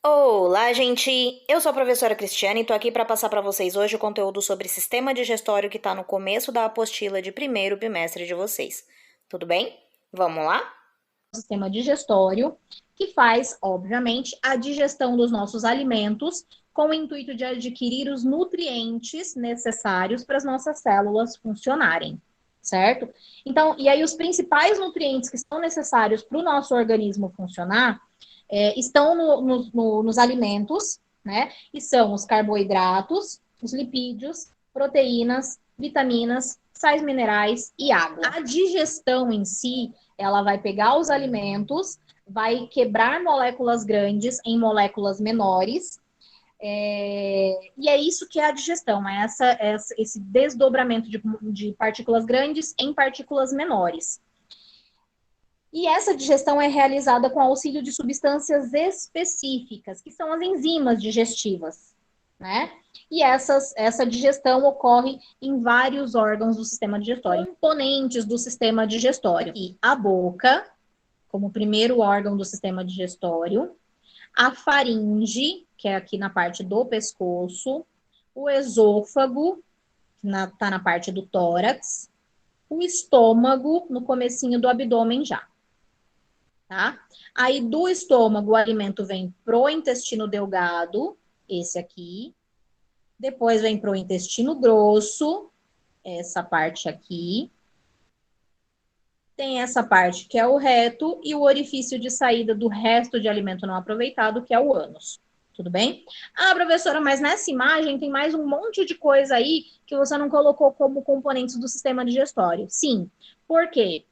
Olá, gente! Eu sou a professora Cristiane e tô aqui para passar para vocês hoje o conteúdo sobre sistema digestório que está no começo da apostila de primeiro bimestre de vocês. Tudo bem? Vamos lá? Sistema digestório, que faz, obviamente, a digestão dos nossos alimentos com o intuito de adquirir os nutrientes necessários para as nossas células funcionarem, certo? Então, e aí os principais nutrientes que são necessários para o nosso organismo funcionar estão nos alimentos, né? E são os carboidratos, os lipídios, proteínas, vitaminas, sais minerais e água. A digestão em si, ela vai pegar os alimentos, vai quebrar moléculas grandes em moléculas menores, e é isso que é a digestão, esse desdobramento de partículas grandes em partículas menores. E essa digestão é realizada com auxílio de substâncias específicas, que são as enzimas digestivas, né? E essa digestão ocorre em vários órgãos do sistema digestório, componentes do sistema digestório. E a boca, como primeiro órgão do sistema digestório, a faringe, que é aqui na parte do pescoço, o esôfago, que tá na parte do tórax, o estômago, no comecinho do abdômen já. Tá? Aí do estômago o alimento vem pro intestino delgado, esse aqui. Depois vem pro intestino grosso, essa parte aqui. Tem essa parte que é o reto e o orifício de saída do resto de alimento não aproveitado, que é o ânus. Tudo bem? Ah, professora, mas nessa imagem tem mais um monte de coisa aí que você não colocou como componentes do sistema digestório. Sim. Por quê?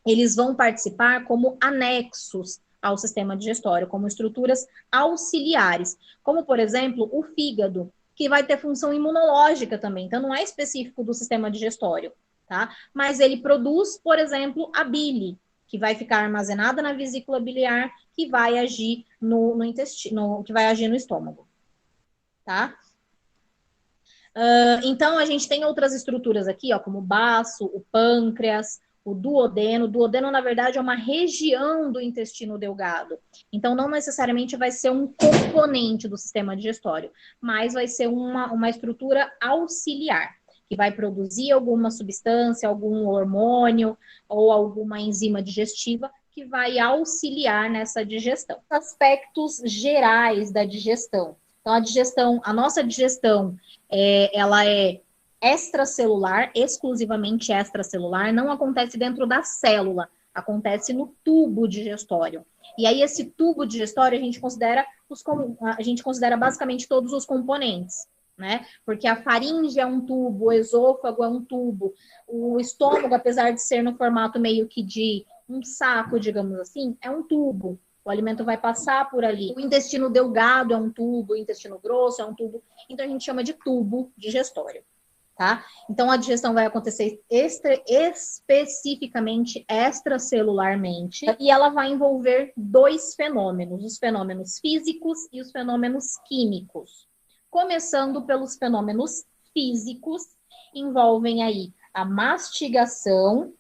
Eles vão participar como anexos ao sistema digestório, como estruturas auxiliares, como, por exemplo, o fígado, que vai ter função imunológica também, então não é específico do sistema digestório, tá? Mas ele produz, por exemplo, a bile, que vai ficar armazenada na vesícula biliar, que vai agir no intestino, que vai agir no estômago, tá? Então, a gente tem outras estruturas aqui, ó, como o baço, o pâncreas, o duodeno. O duodeno, na verdade, é uma região do intestino delgado. Então, não necessariamente vai ser um componente do sistema digestório, mas vai ser uma estrutura auxiliar, que vai produzir alguma substância, algum hormônio ou alguma enzima digestiva que vai auxiliar nessa digestão. Aspectos gerais da digestão. Então, a nossa digestão, ela é extracelular, exclusivamente extracelular, não acontece dentro da célula, acontece no tubo digestório. E aí, esse tubo digestório, a gente considera basicamente todos os componentes, né? Porque a faringe é um tubo, o esôfago é um tubo, o estômago, apesar de ser no formato meio que de um saco, digamos assim, é um tubo. O alimento vai passar por ali. O intestino delgado é um tubo, o intestino grosso é um tubo. Então, a gente chama de tubo digestório, tá? Então, a digestão vai acontecer especificamente extracelularmente e ela vai envolver dois fenômenos, os fenômenos físicos e os fenômenos químicos. Começando pelos fenômenos físicos, envolvem aí a mastigação.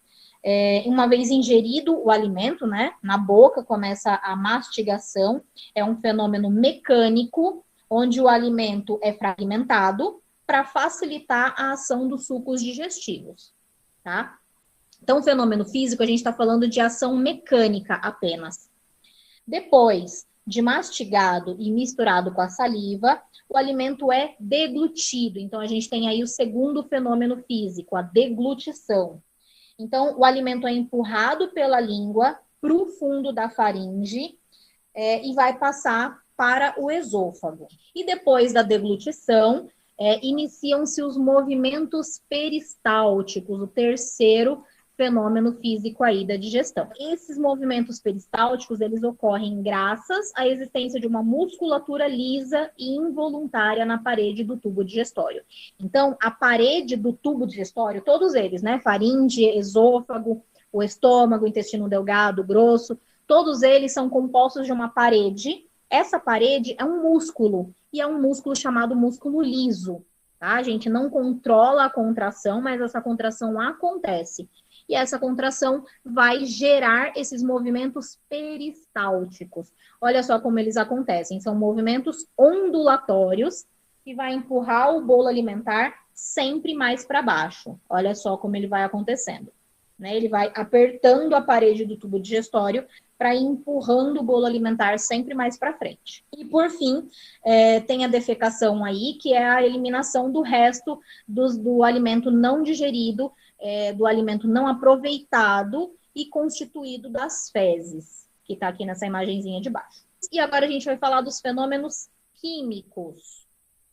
Uma vez ingerido o alimento, né, na boca começa a mastigação, é um fenômeno mecânico, onde o alimento é fragmentado para facilitar a ação dos sucos digestivos, tá? Então, o fenômeno físico, a gente está falando de ação mecânica apenas. Depois de mastigado e misturado com a saliva, o alimento é deglutido. Então, a gente tem aí o segundo fenômeno físico, a deglutição. Então, o alimento é empurrado pela língua para o fundo da faringe e vai passar para o esôfago. E depois da deglutição, iniciam-se os movimentos peristálticos, o terceiro fenômeno físico aí da digestão. Esses movimentos peristálticos, eles ocorrem graças à existência de uma musculatura lisa e involuntária na parede do tubo digestório. Então, a parede do tubo digestório, todos eles, né, faringe, esôfago, o estômago, o intestino delgado, grosso, todos eles são compostos de uma parede. Essa parede é um músculo, e é um músculo chamado músculo liso, tá? A gente não controla a contração, mas essa contração acontece. e essa contração vai gerar esses movimentos peristálticos. Olha só como eles acontecem, são movimentos ondulatórios que vai empurrar o bolo alimentar sempre mais para baixo. Olha só como ele vai acontecendo. Né? Ele vai apertando a parede do tubo digestório para ir empurrando o bolo alimentar sempre mais para frente. E, por fim, tem a defecação aí, que é a eliminação do resto do alimento não digerido, do alimento não aproveitado e constituído das fezes, que está aqui nessa imagenzinha de baixo. E agora a gente vai falar dos fenômenos químicos.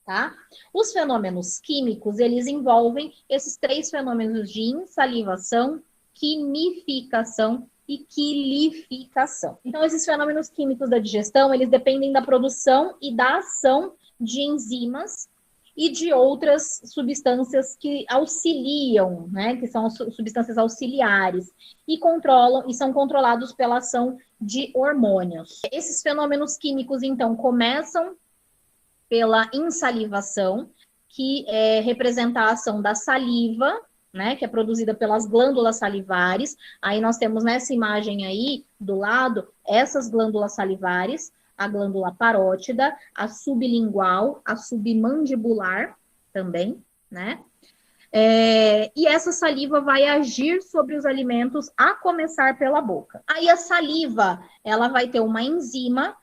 Tá? Os fenômenos químicos, eles envolvem esses 3 fenômenos de insalivação, quimificação e quilificação. Então, esses fenômenos químicos da digestão, eles dependem da produção e da ação de enzimas e de outras substâncias que auxiliam, né, que são substâncias auxiliares, e controlam e são controlados pela ação de hormônios. Esses fenômenos químicos, então, começam pela insalivação, que representa a ação da saliva, né, que é produzida pelas glândulas salivares. Aí nós temos nessa imagem aí, do lado, essas glândulas salivares, a glândula parótida, a sublingual, a submandibular também, né? E essa saliva vai agir sobre os alimentos, a começar pela boca. Aí a saliva, ela vai ter uma enzima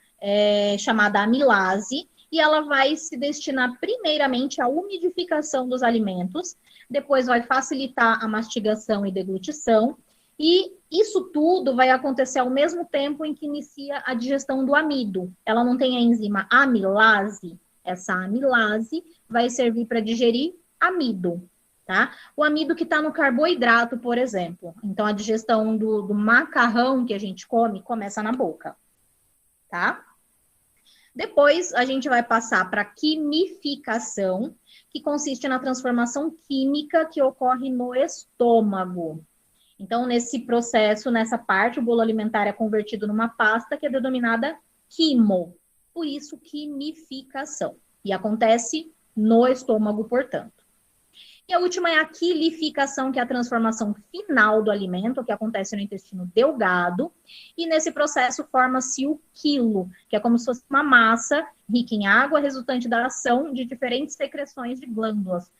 chamada amilase, e ela vai se destinar primeiramente à umidificação dos alimentos, depois vai facilitar a mastigação e deglutição, e isso tudo vai acontecer ao mesmo tempo em que inicia a digestão do amido. Ela não tem a enzima amilase, essa amilase vai servir para digerir amido, tá? O amido que está no carboidrato, por exemplo. Então, a digestão do macarrão que a gente come começa na boca, tá? Depois, a gente vai passar para a quimificação, que consiste na transformação química que ocorre no estômago. Então, nesse processo, nessa parte, o bolo alimentar é convertido numa pasta que é denominada quimo. Por isso, quimificação. E acontece no estômago, portanto. E a última é a quilificação, que é a transformação final do alimento, que acontece no intestino delgado. E nesse processo forma-se o quilo, que é como se fosse uma massa rica em água, resultante da ação de diferentes secreções de glândulas,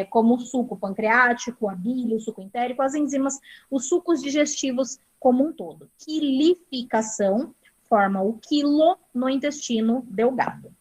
como o suco pancreático, a bile, o suco entérico, as enzimas, os sucos digestivos como um todo. Quilificação forma o quilo no intestino delgado.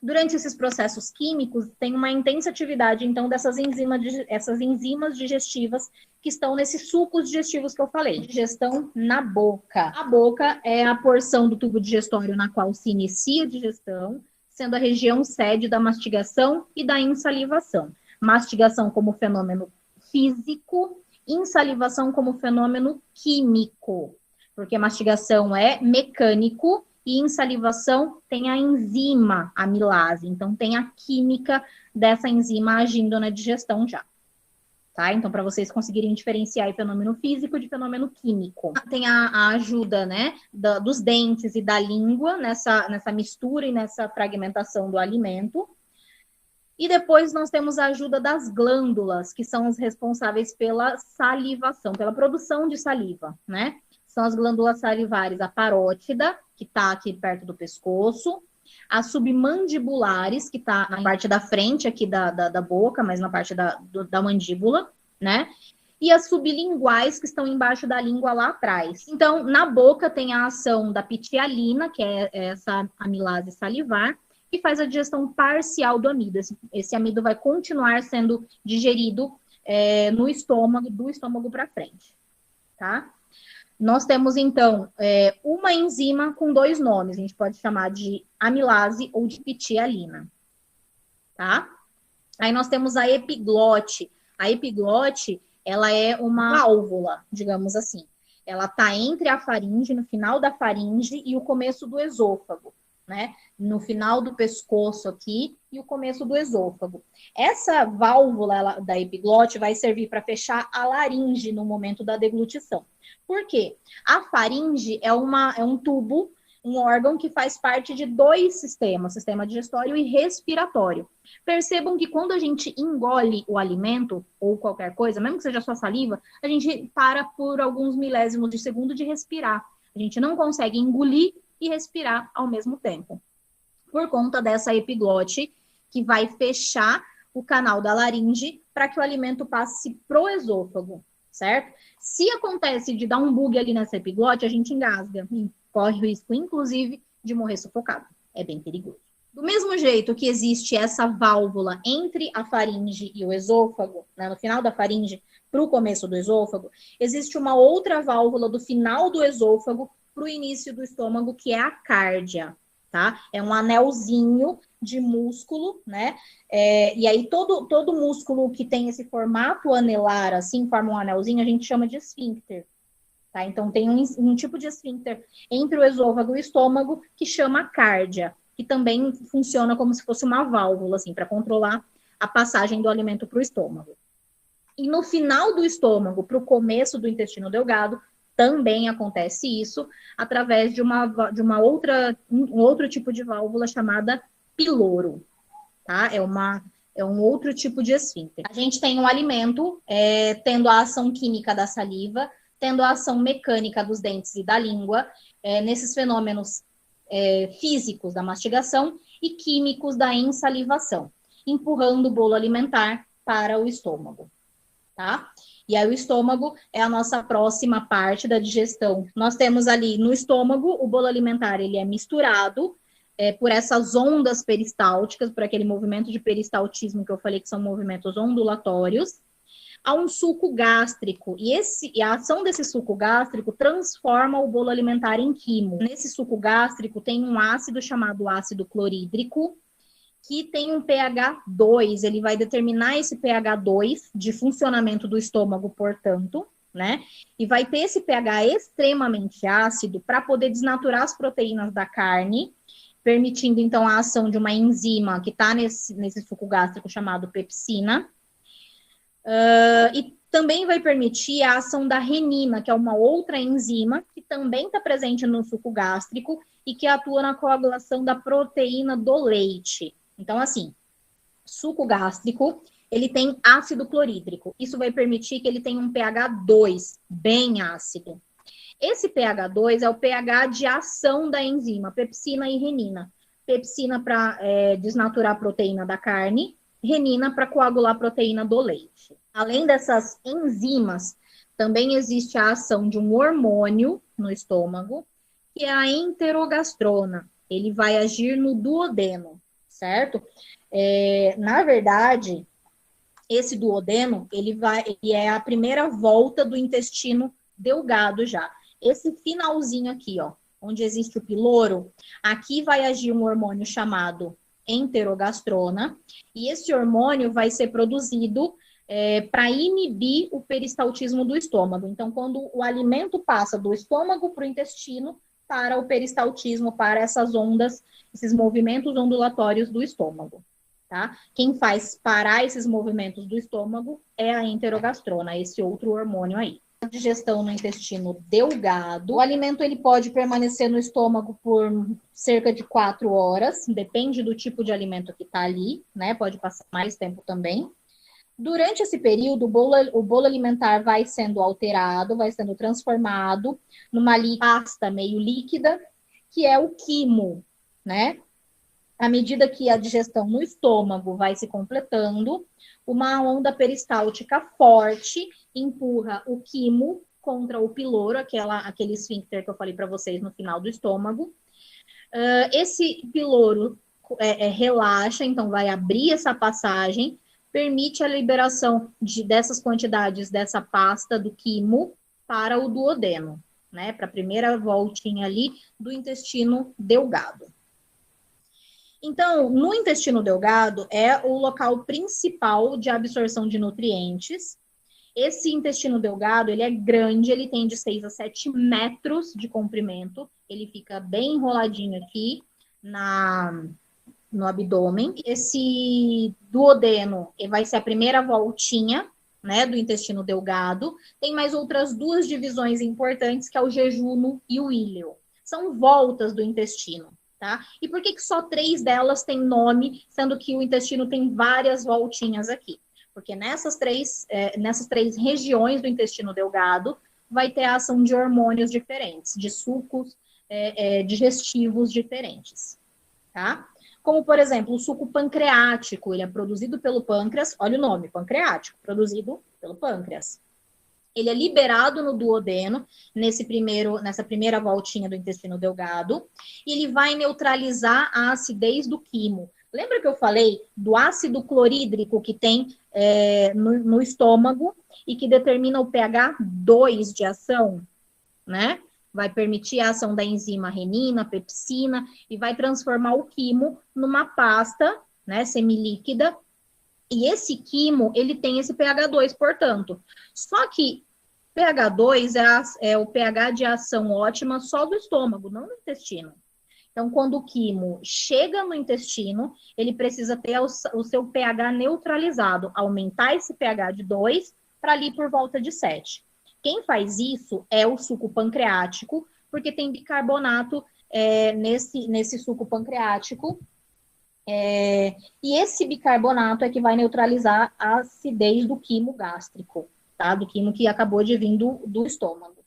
Durante esses processos químicos, tem uma intensa atividade, então, essas enzimas digestivas que estão nesses sucos digestivos que eu falei. Digestão na boca. A boca é a porção do tubo digestório na qual se inicia a digestão, sendo a região sede da mastigação e da insalivação. Mastigação como fenômeno físico, insalivação como fenômeno químico, porque mastigação é mecânico, e insalivação tem a enzima amilase, então tem a química dessa enzima agindo na digestão já. Tá? Então, para vocês conseguirem diferenciar o fenômeno físico de fenômeno químico. Tem a ajuda, né, dos dentes e da língua nessa mistura e nessa fragmentação do alimento. E depois nós temos a ajuda das glândulas, que são os responsáveis pela salivação, pela produção de saliva, né? São as glândulas salivares, a parótida, que está aqui perto do pescoço, as submandibulares, que está na parte da frente aqui da boca, mas na parte da mandíbula, né? E as sublinguais, que estão embaixo da língua lá atrás. Então, na boca tem a ação da pitialina, que é essa amilase salivar, que faz a digestão parcial do amido. Esse amido vai continuar sendo digerido no estômago, do estômago para frente, tá? Nós temos, então, uma enzima com 2 nomes. A gente pode chamar de amilase ou de pitialina, tá? Aí nós temos a epiglote. A epiglote, ela é uma válvula, digamos assim. Ela está entre a faringe, no final da faringe, e o começo do esôfago, né? No final do pescoço aqui e o começo do esôfago. Essa válvula da epiglote vai servir para fechar a laringe no momento da deglutição. Por quê? A faringe é um tubo um órgão que faz parte de dois sistemas, sistema digestório e respiratório. Percebam que quando a gente engole o alimento ou qualquer coisa, mesmo que seja só saliva, a gente para por alguns milésimos de segundo de respirar. A gente não consegue engolir e respirar ao mesmo tempo, por conta dessa epiglote que vai fechar o canal da laringe para que o alimento passe pro esôfago, certo? Se acontece de dar um bug ali nessa epiglote, a gente engasga e corre o risco, inclusive, de morrer sufocado. É bem perigoso. Do mesmo jeito que existe essa válvula entre a faringe e o esôfago, né, no final da faringe para o começo do esôfago, existe uma outra válvula do final do esôfago para o início do estômago, que é a cárdia, tá? É um anelzinho de músculo, né? E aí todo músculo que tem esse formato anelar, assim, forma um anelzinho, a gente chama de esfíncter. Tá? Então, tem um tipo de esfíncter entre o esôfago e o estômago que chama cárdia, que também funciona como se fosse uma válvula, assim, para controlar a passagem do alimento para o estômago. E no final do estômago, para o começo do intestino delgado, também acontece isso através de um outro tipo de válvula chamada piloro, tá? É um outro tipo de esfíncter. A gente tem um alimento tendo a ação química da saliva, tendo a ação mecânica dos dentes e da língua, nesses fenômenos físicos da mastigação e químicos da ensalivação, empurrando o bolo alimentar para o estômago, tá? E aí o estômago é a nossa próxima parte da digestão. Nós temos ali no estômago, o bolo alimentar, ele é misturado por essas ondas peristálticas, por aquele movimento de peristaltismo que eu falei que são movimentos ondulatórios, a um suco gástrico, e a ação desse suco gástrico transforma o bolo alimentar em quimo. Nesse suco gástrico tem um ácido chamado ácido clorídrico, que tem um pH 2, ele vai determinar esse pH 2 de funcionamento do estômago, portanto, né? E vai ter esse pH extremamente ácido para poder desnaturar as proteínas da carne, permitindo, então, a ação de uma enzima que está nesse suco gástrico chamado pepsina. E também vai permitir a ação da renina, que é uma outra enzima que também está presente no suco gástrico e que atua na coagulação da proteína do leite. Então, assim, suco gástrico, ele tem ácido clorídrico. Isso vai permitir que ele tenha um pH 2, bem ácido. Esse pH 2 é o pH de ação da enzima, pepsina e renina. Pepsina para desnaturar a proteína da carne, renina para coagular a proteína do leite. Além dessas enzimas, também existe a ação de um hormônio no estômago, que é a enterogastrona. Ele vai agir no duodeno, certo? Na verdade, esse duodeno, ele é a primeira volta do intestino delgado já. Esse finalzinho aqui, ó, onde existe o piloro, aqui vai agir um hormônio chamado enterogastrona, e esse hormônio vai ser produzido para inibir o peristaltismo do estômago. Então, quando o alimento passa do estômago para o intestino, para o peristaltismo, para essas ondas, esses movimentos ondulatórios do estômago, tá? Quem faz parar esses movimentos do estômago é a enterogastrona, esse outro hormônio aí. Digestão no intestino delgado. O alimento ele pode permanecer no estômago por cerca de 4 horas, depende do tipo de alimento que está ali, né? Pode passar mais tempo também. Durante esse período, o bolo alimentar vai sendo alterado, vai sendo transformado numa pasta meio líquida, que é o quimo, né? À medida que a digestão no estômago vai se completando, uma onda peristáltica forte empurra o quimo contra o piloro, aquele esfíncter que eu falei para vocês no final do estômago. Esse piloro relaxa, então vai abrir essa passagem, permite a liberação dessas quantidades dessa pasta do quimo para o duodeno, né? Para a primeira voltinha ali do intestino delgado. Então, no intestino delgado é o local principal de absorção de nutrientes. Esse intestino delgado, ele é grande, ele tem de 6 a 7 metros de comprimento, ele fica bem enroladinho aqui no abdômen. Esse duodeno vai ser a primeira voltinha, né, do intestino delgado. Tem mais outras duas divisões importantes, que é o jejuno e o íleo. são voltas do intestino, tá? E por que só 3 delas têm nome, sendo que o intestino tem várias voltinhas aqui? Porque nessas três regiões do intestino delgado vai ter a ação de hormônios diferentes, de sucos digestivos diferentes, tá? Como, por exemplo, o suco pancreático, ele é produzido pelo pâncreas, olha o nome, pancreático, produzido pelo pâncreas. Ele é liberado no duodeno, nessa primeira voltinha do intestino delgado, e ele vai neutralizar a acidez do quimo. Lembra que eu falei do ácido clorídrico que tem no estômago e que determina o pH 2 de ação, né? Vai permitir a ação da enzima renina, pepsina, e vai transformar o quimo numa pasta, né, semilíquida. E esse quimo, ele tem esse pH 2, portanto. Só que pH 2 é o pH de ação ótima só do estômago, não do intestino. Então, quando o quimo chega no intestino, ele precisa ter o seu pH neutralizado, aumentar esse pH de 2 para ali por volta de 7. Quem faz isso é o suco pancreático, porque tem bicarbonato nesse suco pancreático. E esse bicarbonato é que vai neutralizar a acidez do quimo gástrico, tá? Do quimo que acabou de vir do estômago.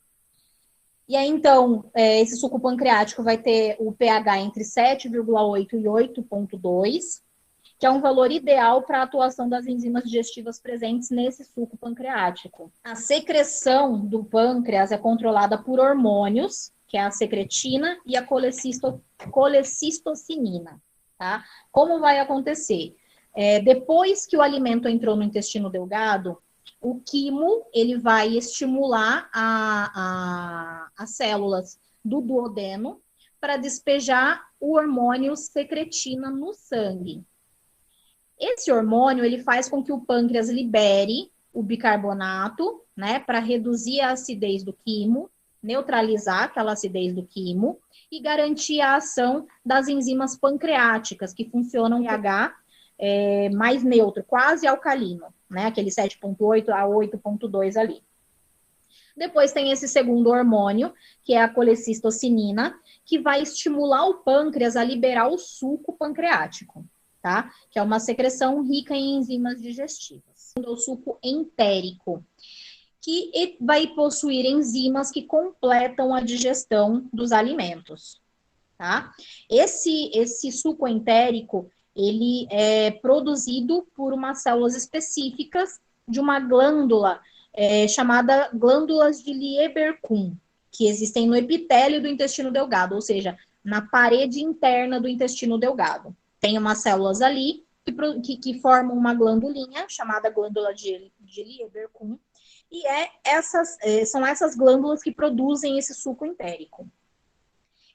E aí, então, esse suco pancreático vai ter o pH entre 7,8 e 8,2, que é um valor ideal para a atuação das enzimas digestivas presentes nesse suco pancreático. A secreção do pâncreas é controlada por hormônios, que é a secretina e a colecistocinina, tá? Como vai acontecer? Depois que o alimento entrou no intestino delgado, o quimo, ele vai estimular as células do duodeno para despejar o hormônio secretina no sangue. Esse hormônio, ele faz com que o pâncreas libere o bicarbonato, né, para reduzir a acidez do quimo, neutralizar aquela acidez do quimo e garantir a ação das enzimas pancreáticas, que funcionam em pH mais neutro, quase alcalino, né, aquele 7,8 a 8,2 ali. Depois tem esse segundo hormônio, que é a colecistocinina, que vai estimular o pâncreas a liberar o suco pancreático, tá? Que é uma secreção rica em enzimas digestivas. O suco entérico, que vai possuir enzimas que completam a digestão dos alimentos, tá? Esse suco entérico, ele é produzido por umas células específicas de uma glândula chamada glândulas de Lieberkühn, que existem no epitélio do intestino delgado, ou seja, na parede interna do intestino delgado. Tem umas células ali que formam uma glandulinha chamada glândula de Lieberkühn, e são essas glândulas que produzem esse suco entérico.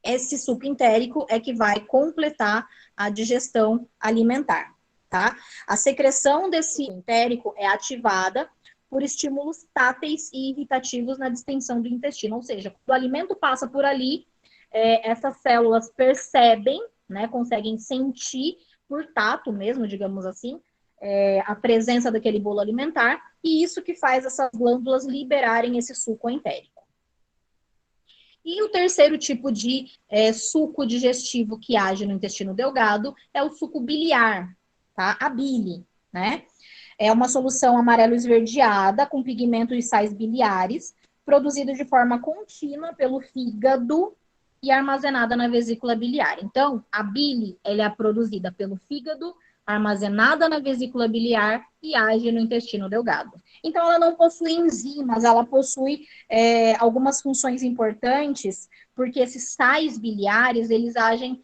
Esse suco entérico é que vai completar a digestão alimentar, tá? A secreção desse entérico é ativada por estímulos táteis e irritativos na distensão do intestino, ou seja, quando o alimento passa por ali, essas células percebem, né, conseguem sentir por tato mesmo, digamos assim, a presença daquele bolo alimentar, e isso que faz essas glândulas liberarem esse suco entérico. E o terceiro tipo de suco digestivo que age no intestino delgado é o suco biliar, tá? A bile, né? É uma solução amarelo esverdeada com pigmento e sais biliares, produzido de forma contínua pelo fígado e armazenada na vesícula biliar. Então, a bile, ela é produzida pelo fígado, armazenada na vesícula biliar e age no intestino delgado. Então, ela não possui enzimas, ela possui algumas funções importantes, porque esses sais biliares, eles agem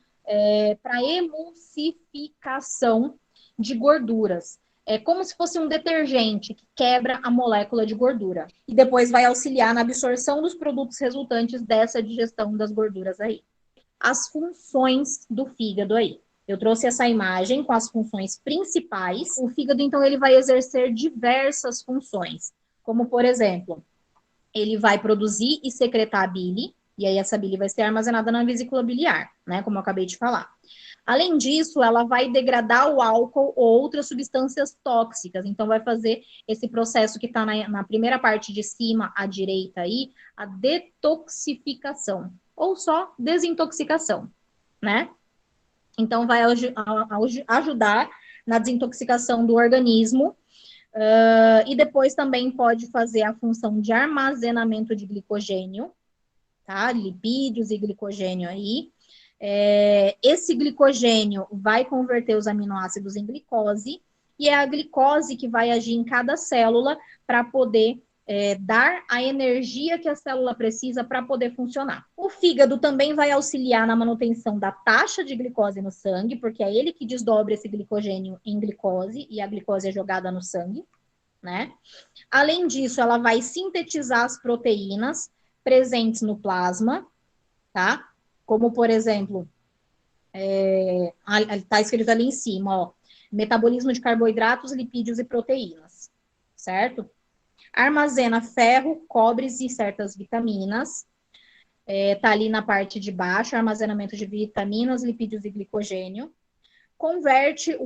para emulsificação de gorduras. É como se fosse um detergente que quebra a molécula de gordura. E depois vai auxiliar na absorção dos produtos resultantes dessa digestão das gorduras aí. As funções do fígado aí. Eu trouxe essa imagem com as funções principais. O fígado, então, ele vai exercer diversas funções. Como, por exemplo, ele vai produzir e secretar a bile, e aí essa bile vai ser armazenada na vesícula biliar, né? Como eu acabei de falar. Além disso, ela vai degradar o álcool ou outras substâncias tóxicas. Então, vai fazer esse processo que está na primeira parte de cima, à direita aí, a detoxificação. ou só desintoxicação, né? Então, vai ajudar na desintoxicação do organismo. E depois também pode fazer a função de armazenamento de glicogênio, tá? Lipídios e glicogênio aí. Esse glicogênio vai converter os aminoácidos em glicose, e é a glicose que vai agir em cada célula para poder dar a energia que a célula precisa para poder funcionar. O fígado também vai auxiliar na manutenção da taxa de glicose no sangue, porque é ele que desdobra esse glicogênio em glicose, e a glicose é jogada no sangue, né? Além disso, ela vai sintetizar as proteínas presentes no plasma, tá? Como, por exemplo, está escrito ali em cima, ó, metabolismo de carboidratos, lipídios e proteínas, certo? Armazena ferro, cobres e certas vitaminas. Tá ali na parte de baixo, armazenamento de vitaminas, lipídios e glicogênio. Converte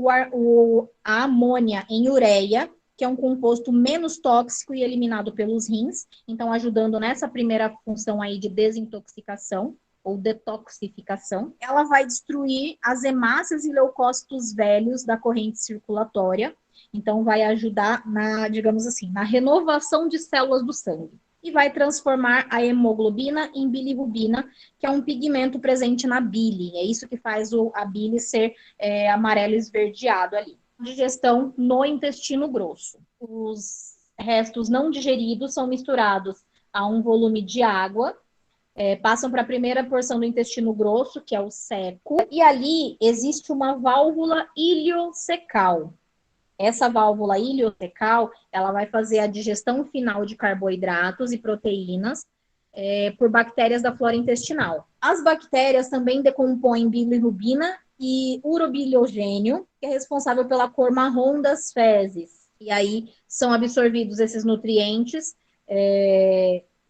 a amônia em ureia, que é um composto menos tóxico e eliminado pelos rins, então ajudando nessa primeira função aí de desintoxicação ou detoxificação. Ela vai destruir as hemácias e leucócitos velhos da corrente circulatória, então vai ajudar na, digamos assim, na renovação de células do sangue. E vai transformar a hemoglobina em bilirrubina, que é um pigmento presente na bile. É isso que faz a bile ser amarelo esverdeado ali. Digestão no intestino grosso. Os restos não digeridos são misturados a um volume de água, passam para a primeira porção do intestino grosso, que é o seco, e ali existe uma válvula iliocecal. Essa válvula iliocecal, ela vai fazer a digestão final de carboidratos e proteínas por bactérias da flora intestinal. As bactérias também decompõem bilirrubina e urobilogênio, que é responsável pela cor marrom das fezes. E aí são absorvidos esses nutrientes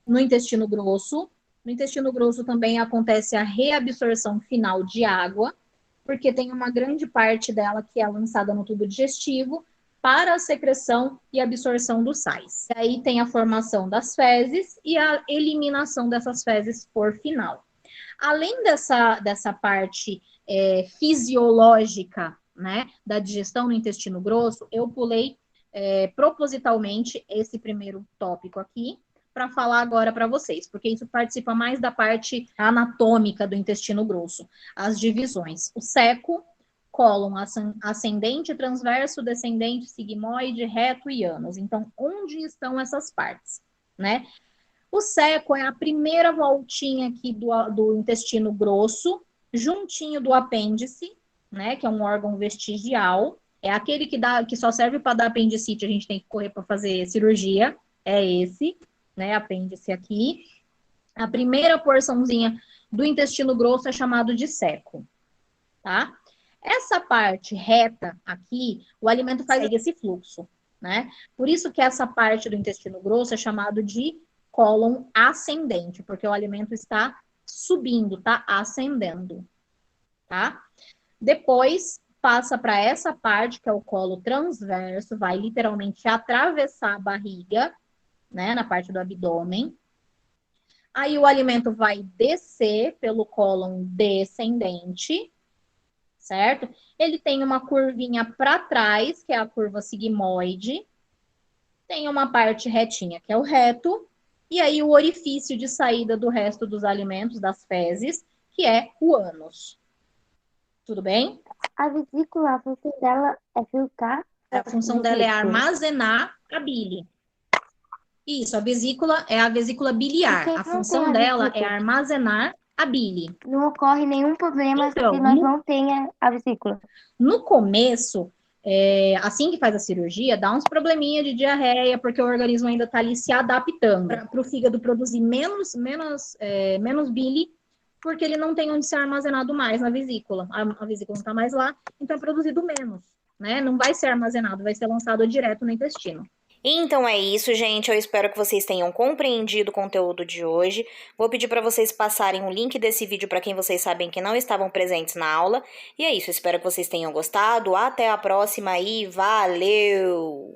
no intestino grosso. No intestino grosso também acontece a reabsorção final de água, porque tem uma grande parte dela que é lançada no tubo digestivo para a secreção e absorção dos sais. E aí tem a formação das fezes e a eliminação dessas fezes por final. Além dessa parte fisiológica, né, da digestão no intestino grosso, eu pulei propositalmente esse primeiro tópico aqui, para falar agora para vocês, porque isso participa mais da parte anatômica do intestino grosso, as divisões. O seco, cólon ascendente, transverso, descendente, sigmoide, reto e ânus. Então, onde estão essas partes, né? O seco é a primeira voltinha aqui do intestino grosso, juntinho do apêndice, né? Que é um órgão vestigial. É aquele que só serve para dar apendicite, a gente tem que correr para fazer cirurgia. É esse, né? Apêndice aqui. A primeira porçãozinha do intestino grosso é chamado de seco, tá? Essa parte reta aqui, o alimento faz esse fluxo, né? Por isso que essa parte do intestino grosso é chamado de cólon ascendente, porque o alimento está subindo, tá ascendendo, tá? Depois passa para essa parte que é o colo transverso, vai literalmente atravessar a barriga, né, na parte do abdômen. Aí o alimento vai descer pelo cólon descendente, certo? Ele tem uma curvinha para trás, que é a curva sigmoide. Tem uma parte retinha, que é o reto. E aí o orifício de saída do resto dos alimentos, das fezes, que é o ânus. Tudo bem? A vesícula, a função dela é filtrar. A função dela é armazenar a bile. Isso, a vesícula é a vesícula biliar. A função dela é armazenar a bile. Não ocorre nenhum problema Então, se nós não tenha a vesícula. No começo, assim que faz a cirurgia, dá uns probleminha de diarreia, porque o organismo ainda está ali se adaptando para o fígado produzir menos bile, porque ele não tem onde ser armazenado mais na vesícula. A vesícula não está mais lá, então é produzido menos, né? Não vai ser armazenado, vai ser lançado direto no intestino. Então é isso, gente. Eu espero que vocês tenham compreendido o conteúdo de hoje. Vou pedir para vocês passarem o link desse vídeo para quem vocês sabem que não estavam presentes na aula. E é isso, espero que vocês tenham gostado. Até a próxima e valeu!